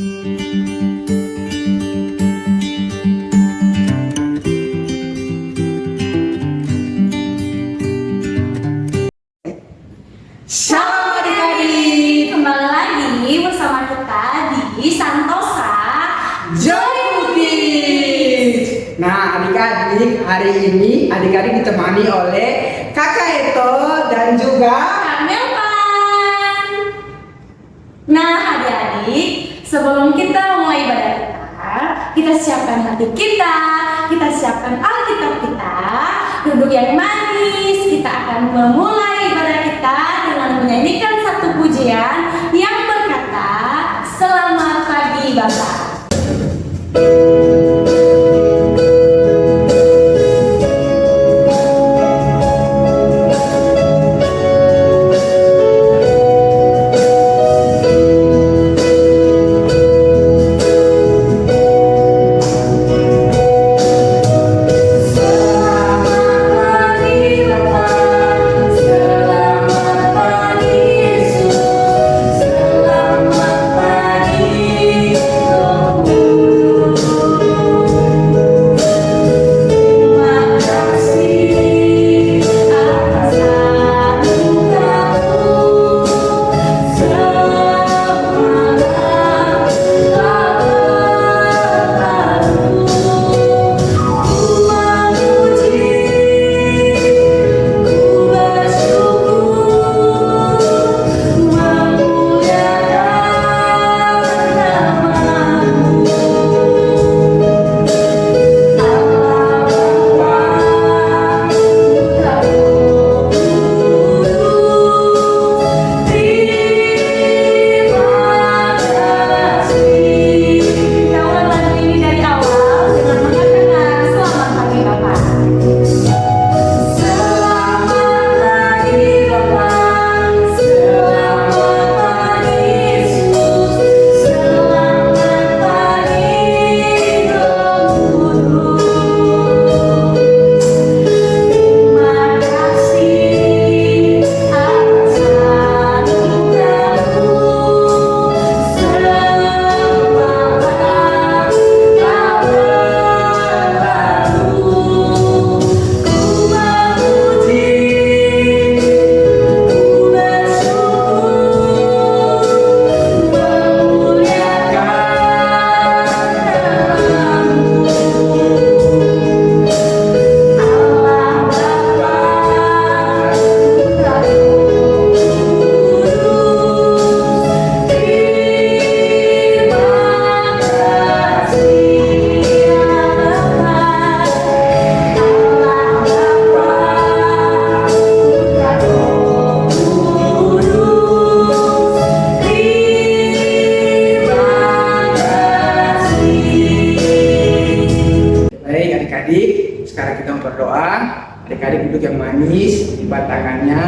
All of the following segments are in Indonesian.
Shalom adik-adik, kembali lagi bersama kita di Santosa Joy Kids. Nah adik-adik, hari ini adik-adik ditemani oleh Kakak Eto dan juga Melvan. Nah adik-adik, sebelum kita mulai ibadah kita siapkan hati kita siapkan Alkitab kita, duduk yang manis. Kita akan memulai ibadah kita dengan menyanyikan satu pujian yang berkata, Selamat pagi Bapak. sekarang kita berdoa. Adik-adik duduk yang manis, lipat tangannya,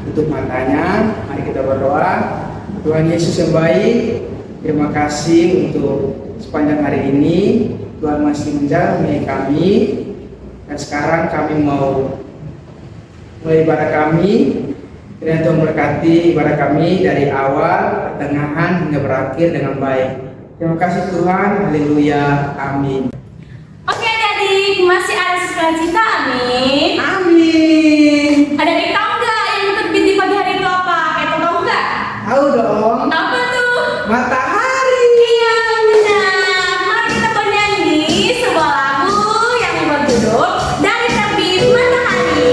tutup matanya. Mari kita berdoa. Tuhan Yesus yang baik, terima kasih untuk sepanjang hari ini Tuhan masih menjaga kami. Dan sekarang kami mau mulai ibadah kami. Kiranya Tuhan berkati ibadah kami dari awal, pertengahan hingga berakhir dengan baik. Terima kasih Tuhan, haleluya, amin. Oke adik-adik, masih ada sukacita, amin. Amin. Adik-adik tahu nggak yang terbit di pagi hari itu apa? Kayak tahu nggak? Tahu dong. Apa tuh? Matahari. Iya benar. Mari kita bernyanyi sebuah lagu yang berjudul Dari Terbit Matahari.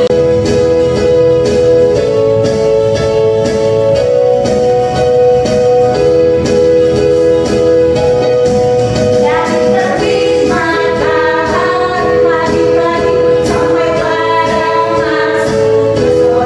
Matahari pagi-pagi sampai pada masuk ke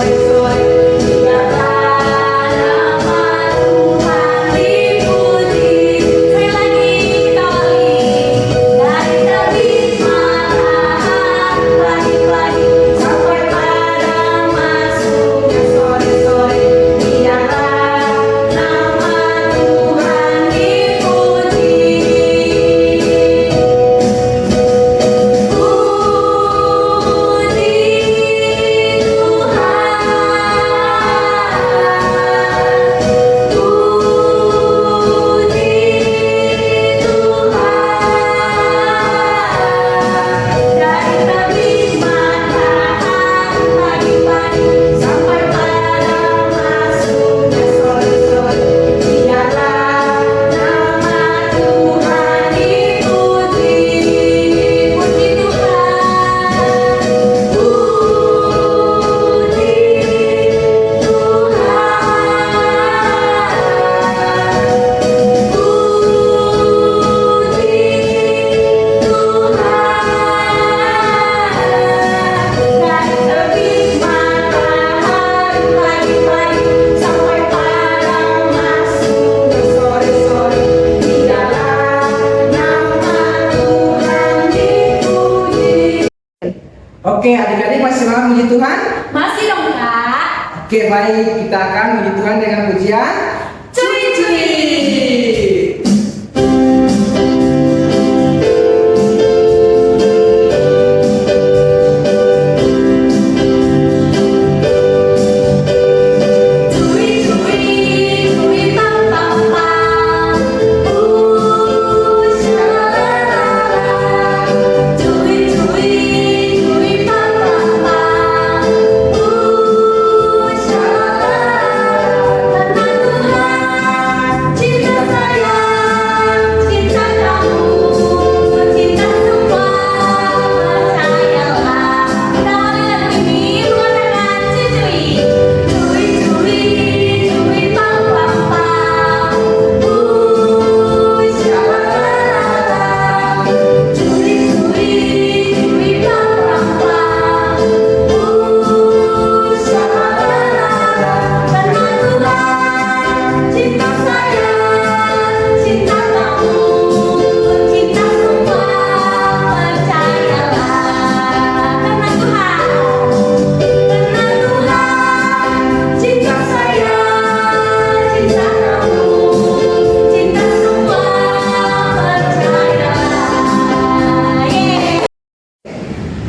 Oke, adik-adik masih semangat puji Tuhan? Masih dong Kak? Oke, baik, kita akan puji Tuhan dengan pujian Cuy cuy.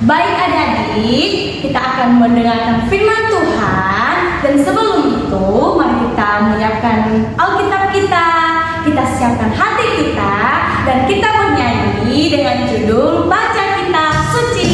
Baik adik-adik, kita akan mendengarkan firman Tuhan. Dan sebelum itu, mari kita menyiapkan Alkitab kita. Kita siapkan hati kita, dan kita bernyanyi dengan judul Baca Kitab Suci.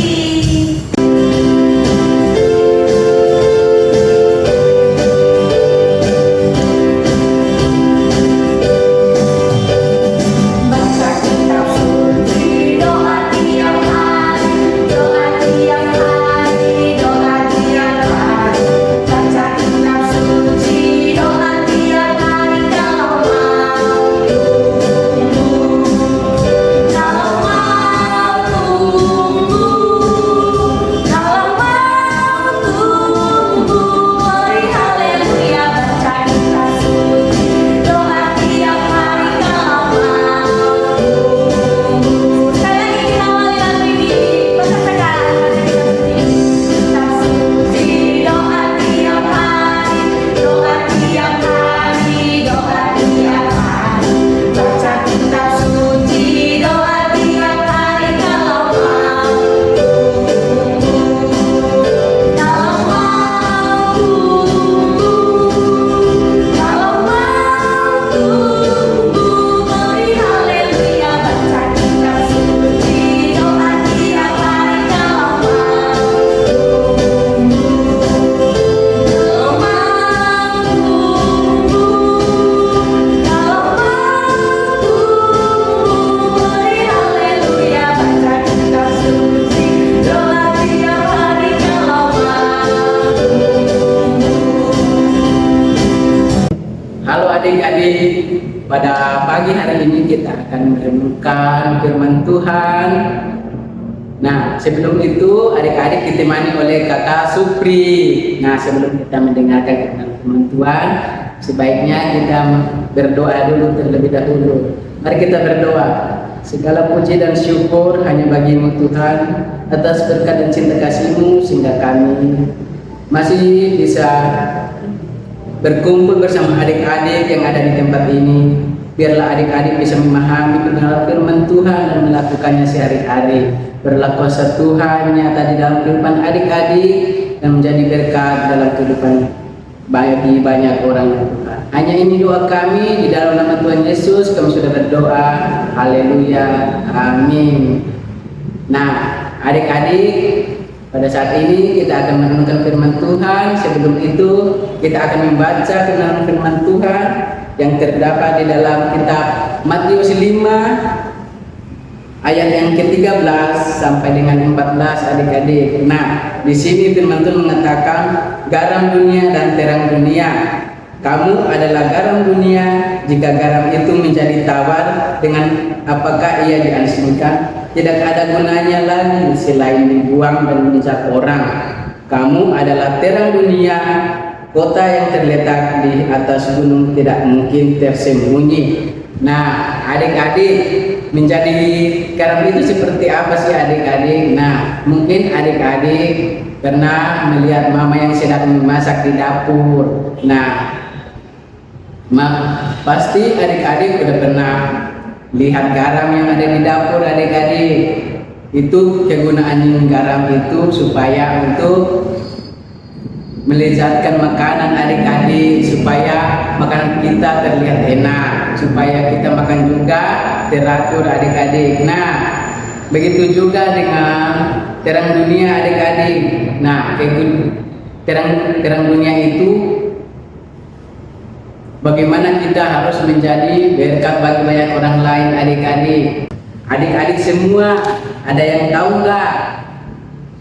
Adik-adik, pada pagi hari ini kita akan merenungkan firman Tuhan. Nah, sebelum itu adik-adik ditemani oleh Kakak Supri. Nah, sebelum kita mendengarkan firman Tuhan, sebaiknya kita berdoa dulu terlebih dahulu. Mari kita berdoa. Segala puji dan syukur hanya bagi-Mu Tuhan, atas berkat dan cinta kasih-Mu sehingga kami masih bisa berkumpul bersama adik-adik yang ada di tempat ini. Biarlah adik-adik bisa memahami kebenaran firman Tuhan dan melakukannya sehari-hari. Berlaku kuasa Tuhan nyata di dalam kehidupan adik-adik dan menjadi berkat dalam kehidupan bagi banyak orang Tuhan. Hanya ini doa kami di dalam nama Tuhan Yesus. Kami sudah berdoa. Haleluya. Amin. Nah, adik-adik, pada saat ini kita akan merenungkan firman Tuhan. Sebelum itu kita akan membaca kebenaran firman Tuhan yang terdapat di dalam kitab Matius 5 ayat yang ke-13 sampai dengan 14 adik-adik. Nah, di sini firman Tuhan mengatakan, garam dunia dan terang dunia. Kamu adalah garam dunia. Jika garam itu menjadi tawar, dengan apakah ia diasinkan? Tidak ada gunanya lagi selain dibuang dan menjak orang. Kamu adalah terang dunia. Kota yang terletak di atas gunung tidak mungkin tersembunyi. Nah, adik-adik, menjadi garam itu seperti apa sih adik-adik? Nah, mungkin adik-adik pernah melihat mama yang sedang memasak di dapur. Nah, pasti adik-adik udah pernah lihat garam yang ada di dapur adik-adik. Itu kegunaan garam itu supaya untuk melezatkan makanan adik-adik, supaya makanan kita terlihat enak, supaya kita makan juga teratur adik-adik. Nah, begitu juga dengan terang dunia adik-adik. Nah, terang dunia itu bagaimana kita harus menjadi berkat bagi banyak orang lain adik-adik. Adik-adik semua ada yang tahu nggak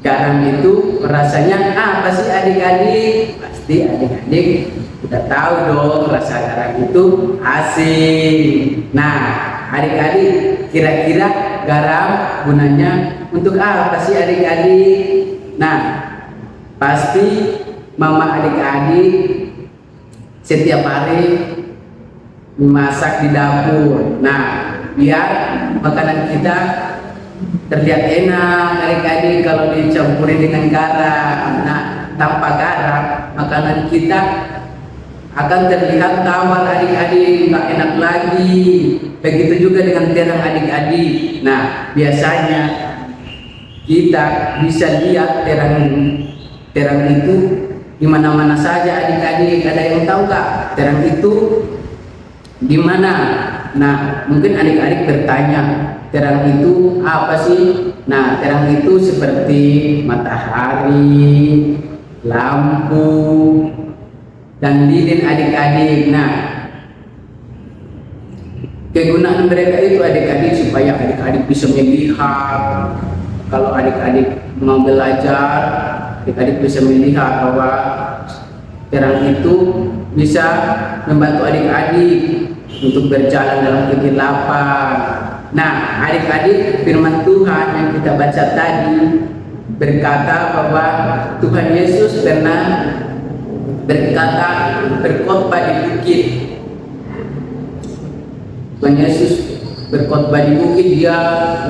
garam itu rasanya apa sih adik-adik? Pasti adik-adik udah tahu dong, rasa garam itu asin. Nah, adik-adik kira-kira garam gunanya untuk apa sih adik-adik? Nah, pasti mama adik-adik setiap hari memasak di dapur. Nah, biar makanan kita terlihat enak adik-adik kalau dicampuri dengan garam. Nah, tanpa garam makanan kita akan terlihat tawar adik-adik, nggak enak lagi. Begitu juga dengan terang adik-adik. Nah, biasanya kita bisa lihat terang itu di mana-mana saja adik-adik. Ada yang tahu nggak terang itu di mana? Nah, mungkin adik-adik bertanya, terang itu apa sih? Nah, terang itu seperti matahari, lampu, dan lilin adik-adik. Nah, kegunaan mereka itu adik-adik supaya adik-adik bisa melihat. Kalau adik-adik mau belajar, adik-adik bisa melihat bahwa terang itu bisa membantu adik-adik untuk berjalan dalam kegelapan. Nah, adik-adik, firman Tuhan yang kita baca tadi berkata bahwa Tuhan Yesus pernah berkhotbah di bukit. Tuhan Yesus berkhotbah di bukit, dia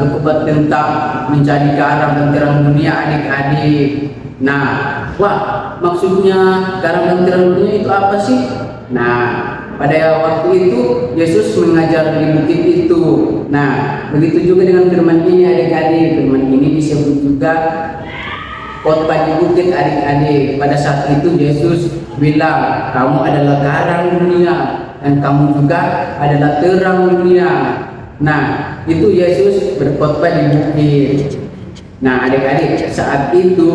berkhotbah tentang menjadi garam dan terang dunia adik-adik. Nah, wah, maksudnya garam dan terang dunia itu apa sih? Nah, pada waktu itu Yesus mengajar di bukit itu. Nah, begitu juga dengan firman ini adik-adik. Firman ini disebut juga khotbah di bukit adik-adik. Pada saat itu Yesus bilang, kamu adalah garam dunia dan kamu juga adalah terang dunia. Nah, itu Yesus berkhotbah di bukit. Nah, adik-adik, saat itu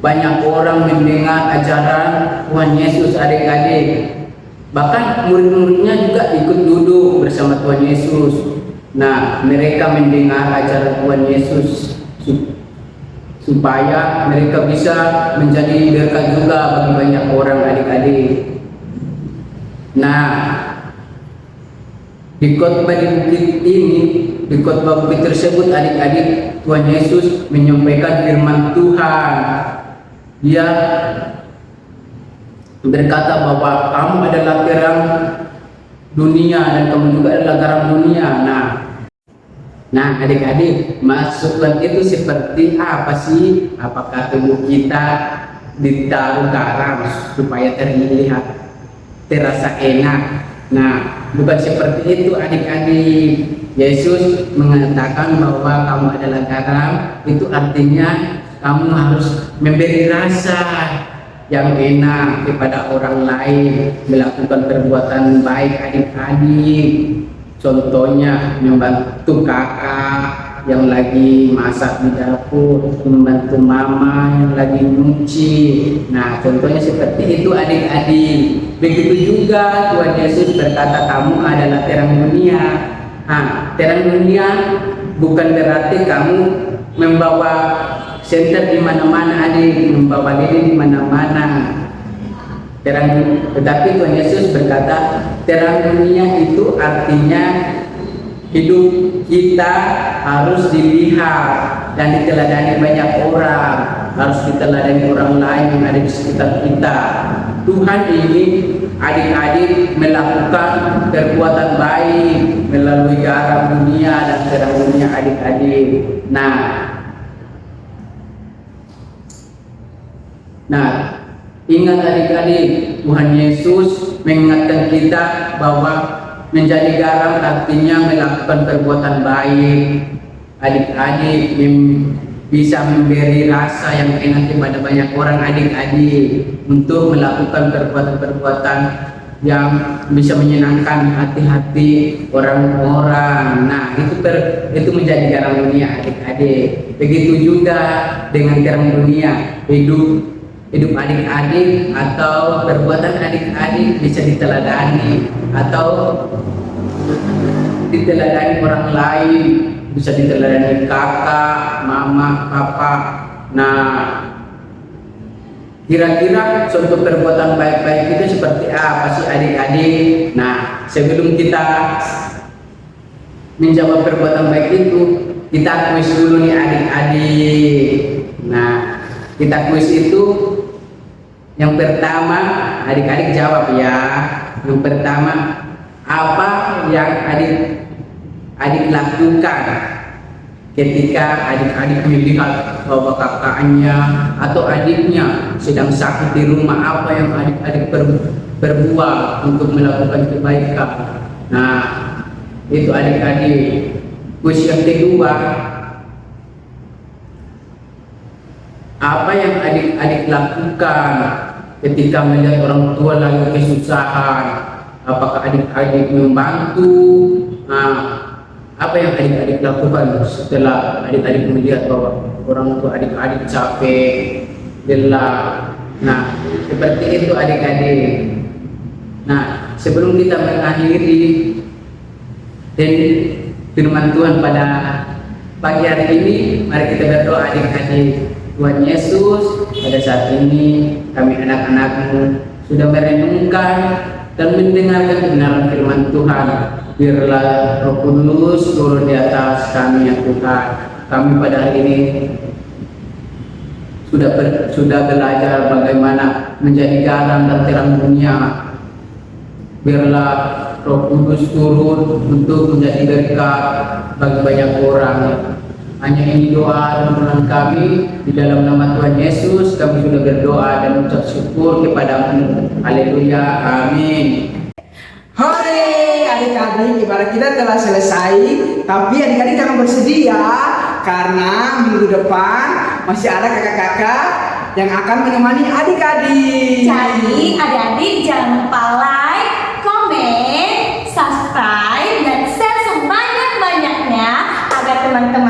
banyak orang mendengar ajaran Tuhan Yesus adik-adik. Bahkan murid-muridnya juga ikut duduk bersama Tuhan Yesus. Nah, mereka mendengar ajaran Tuhan Yesus supaya mereka bisa menjadi berkat juga bagi banyak orang adik-adik. Nah, di khotbah di bukit ini, di khotbah bukit tersebut adik-adik, Tuhan Yesus menyampaikan firman Tuhan. Dia berkata bahwa kamu adalah terang dunia dan kamu juga adalah garam dunia. Nah, adik-adik, maksudnya itu seperti apa sih? Apakah tubuh kita ditaruh garam supaya terlihat terasa enak? Nah, bukan seperti itu adik-adik. Yesus mengatakan bahwa kamu adalah garam, itu artinya kamu harus memberi rasa yang enak kepada orang lain, melakukan perbuatan baik adik-adik. Contohnya membantu kakak yang lagi masak di dapur, membantu mama yang lagi nyuci. Nah, contohnya seperti itu adik-adik. Begitu juga Tuhan Yesus berkata kamu adalah terang dunia. Nah, terang dunia bukan berarti kamu membawa senter di mana-mana adik, membawa diri di mana-mana. Tetapi Tuhan Yesus berkata terang dunia itu artinya hidup kita harus dilihat dan diteladani banyak orang, harus diteladani orang lain yang ada di sekitar kita. Tuhan ini adik-adik melakukan perbuatan baik melalui garam dunia dan terang dunia adik-adik. Nah, ingat adik-adik, Tuhan Yesus mengingatkan kita bahwa menjadi garam artinya melakukan perbuatan baik. Adik-adik bisa memberi rasa yang enak kepada banyak orang adik-adik untuk melakukan perbuatan-perbuatan yang bisa menyenangkan hati-hati orang-orang. Nah, itu menjadi garam dunia adik-adik. Begitu juga dengan garam dunia, hidup adik-adik atau perbuatan adik-adik bisa diteladani atau diteladani orang lain, bisa diteladani kakak, mama, papa. Nah, kira-kira contoh perbuatan baik-baik itu seperti apa sih adik-adik? Nah, sebelum kita menjawab perbuatan baik itu, kita kuis dulu nih adik-adik. Nah, kita kuis itu yang pertama adik-adik jawab ya. Yang pertama, apa yang adik lakukan ketika adik-adik melihat bahwa kakaknya atau adiknya sedang sakit di rumah? Apa yang adik-adik berbuat untuk melakukan kebaikan? Nah, itu adik-adik. Kuis yang kedua, apa yang adik-adik lakukan ketika melihat orang tua lagi kesusahan? Apakah adik-adik membantu? Nah, apa yang adik-adik lakukan setelah adik-adik melihat bahwa orang tua adik-adik capek, lelah? Nah, seperti itu adik-adik. Nah, sebelum kita mengakhiri dan firman Tuhan pada pagi hari ini, mari kita berdoa adik-adik. Tuhan Yesus, pada saat ini kami anak-anakmu sudah merenungkan dan mendengarkan kebenaran firman Tuhan. Biarlah Roh Kudus turun di atas kami ya Tuhan. Kami pada hari ini sudah belajar bagaimana menjadi garam dan terang dunia. Biarlah Roh Kudus turun untuk menjadi berkat bagi banyak orang. Hanya ini doa dan permohonan kami di dalam nama Tuhan Yesus. Kami sudah berdoa dan ucap syukur kepada-Mu. Haleluya, amin. Hore, adik-adik, ibadah kita telah selesai. Tapi adik-adik jangan bersedih ya, karena minggu depan masih ada kakak-kakak yang akan menemani adik-adik. Jadi adik-adik jangan lupa like, komen, subscribe, dan share sebanyak-banyaknya agar teman-teman